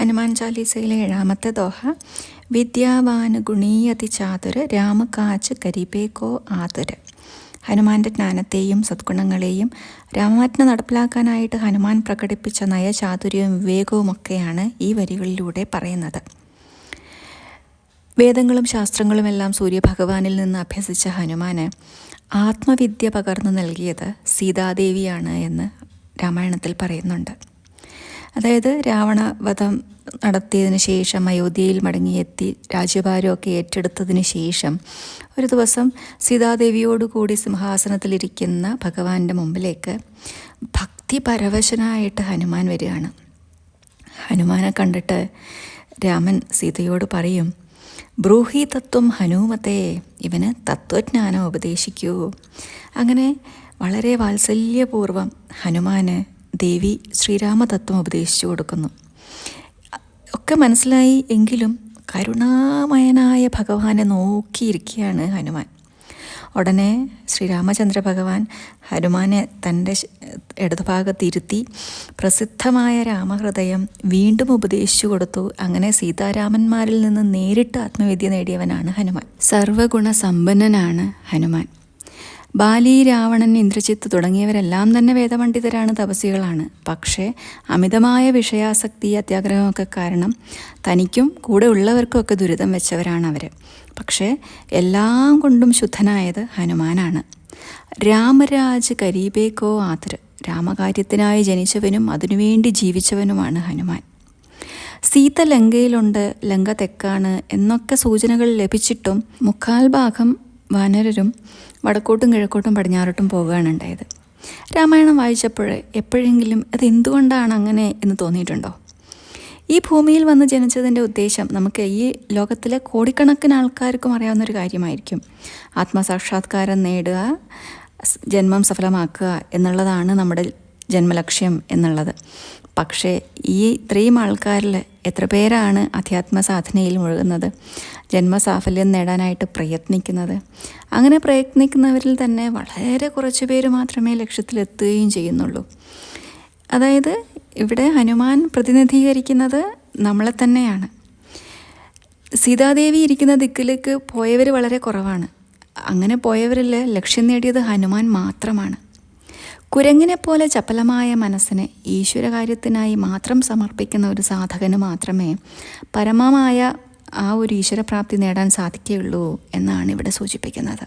Hanuman ചാലീസയിലെ 7ാമത്തെ Doha. വിദ്യാവാൻ ഗുണീയതി ചാതുര് രാമകാച്ച് കരിബേക്കോ ആതുര്. ഹനുമാൻ്റെ ജ്ഞാനത്തെയും സദ്ഗുണങ്ങളെയും രാമാജ്ഞ നടപ്പിലാക്കാനായിട്ട് Hanuman പ്രകടിപ്പിച്ച നയചാതുര്യവും വിവേകവുമൊക്കെയാണ് ഈ വരികളിലൂടെ പറയുന്നത്. വേദങ്ങളും ശാസ്ത്രങ്ങളുമെല്ലാം സൂര്യഭഗവാനിൽ നിന്ന് അഭ്യസിച്ച ഹനുമാന് ആത്മവിദ്യ പകർന്നു നൽകിയത് സീതാദേവിയാണ് എന്ന് രാമായണത്തിൽ പറയുന്നുണ്ട്. അതായത് രാവണവധം നടത്തിയതിന് ശേഷം അയോധ്യയിൽ മടങ്ങിയെത്തി രാജ്യഭാരമൊക്കെ ഏറ്റെടുത്തതിന് ശേഷം ഒരു ദിവസം സീതാദേവിയോടുകൂടി സിംഹാസനത്തിലിരിക്കുന്ന ഭഗവാന്റെ മുമ്പിലേക്ക് ഭക്തിപരവശനായിട്ട് ഹനുമാൻ വരികയാണ്. ഹനുമാനെ കണ്ടിട്ട് രാമൻ സീതയോട് പറയും, ബ്രൂഹി തത്വം ഹനുമതേ, ഇവന് തത്വജ്ഞാനം ഉപദേശിക്കൂ. അങ്ങനെ വളരെ വാത്സല്യപൂർവ്വം ഹനുമാന് ദേവി ശ്രീരാമതത്വം ഉപദേശിച്ചു കൊടുക്കുന്നു. ഒക്കെ മനസ്സിലായി എങ്കിലും കരുണാമയനായ ഭഗവാനെ നോക്കിയിരിക്കുകയാണ് ഹനുമാൻ. ഉടനെ ശ്രീരാമചന്ദ്ര ഭഗവാൻ ഹനുമാനെ തൻ്റെ ഇടതുഭാഗത്തിരുത്തി പ്രസിദ്ധമായ രാമഹൃദയം വീണ്ടും ഉപദേശിച്ചു കൊടുത്തു. അങ്ങനെ സീതാരാമന്മാരിൽ നിന്ന് നേരിട്ട് ആത്മവിദ്യ നേടിയവനാണ് ഹനുമാൻ. സർവഗുണസമ്പന്നനാണ് ഹനുമാൻ. ബാലി, രാവണൻ, ഇന്ദ്രജിത്ത് തുടങ്ങിയവരെല്ലാം തന്നെ വേദപണ്ഡിതരാണ്, തപസ്വികളാണ്. പക്ഷേ അമിതമായ വിഷയാസക്തി, അത്യാഗ്രഹമൊക്കെ കാരണം തനിക്കും കൂടെ ഉള്ളവർക്കുമൊക്കെ ദുരിതം വെച്ചവരാണ് അവർ. പക്ഷേ എല്ലാം കൊണ്ടും ശുദ്ധനായത് ഹനുമാനാണ്. രാമരാജ് കരീബേക്കോ ആതുര്, രാമകാര്യത്തിനായി ജനിച്ചവനും അതിനുവേണ്ടി ജീവിച്ചവനുമാണ് ഹനുമാൻ. സീത ലങ്കയിലുണ്ട്, ലങ്ക തെക്കാണ് എന്നൊക്കെ സൂചനകൾ ലഭിച്ചിട്ടും 3/4 ഭാഗം വാനരരും വടക്കോട്ടും കിഴക്കോട്ടും പടിഞ്ഞാറോട്ടും പോകുകയാണ് ഉണ്ടായത്. രാമായണം വായിച്ചപ്പോൾ എപ്പോഴെങ്കിലും അത് എന്തുകൊണ്ടാണ് അങ്ങനെ എന്ന് തോന്നിയിട്ടുണ്ടോ? ഈ ഭൂമിയിൽ വന്ന് ജനിച്ചതിൻ്റെ ഉദ്ദേശം നമുക്ക് ഈ ലോകത്തിലെ കോടിക്കണക്കിന് ആൾക്കാർക്കും അറിയാവുന്നൊരു കാര്യമായിരിക്കും. ആത്മസാക്ഷാത്കാരം നേടുക, ജന്മം സഫലമാക്കുക എന്നുള്ളതാണ് നമ്മുടെ ജന്മലക്ഷ്യം എന്നുള്ളത്. പക്ഷേ ഈ ഇത്രയും ആൾക്കാരിൽ എത്ര പേരാണ് അധ്യാത്മ സാധനയിൽ മുഴുകുന്നത്, ജന്മസാഫല്യം നേടാനായിട്ട് പ്രയത്നിക്കുന്നത്? അങ്ങനെ പ്രയത്നിക്കുന്നവരിൽ തന്നെ വളരെ കുറച്ച് പേര് മാത്രമേ ലക്ഷ്യത്തിലെത്തുകയും ചെയ്യുന്നുള്ളൂ. അതായത് ഇവിടെ ഹനുമാൻ പ്രതിനിധീകരിക്കുന്നത് നമ്മളെ തന്നെയാണ്. സീതാദേവി ഇരിക്കുന്ന ദിക്കിലേക്ക് പോയവർ വളരെ കുറവാണ്. അങ്ങനെ പോയവരിൽ ലക്ഷ്യം നേടിയത് ഹനുമാൻ മാത്രമാണ്. കുരങ്ങിനെ പോലെ ചപലമായ മനസ്സിനെ ഈശ്വരകാര്യത്തിനായി മാത്രം സമർപ്പിക്കുന്ന ഒരു സാധകന് മാത്രമേ പരമമായ ആ ഒരു ഈശ്വരപ്രാപ്തി നേടാൻ സാധിക്കുകയുള്ളൂ എന്നാണ് ഇവിടെ സൂചിപ്പിക്കുന്നത്.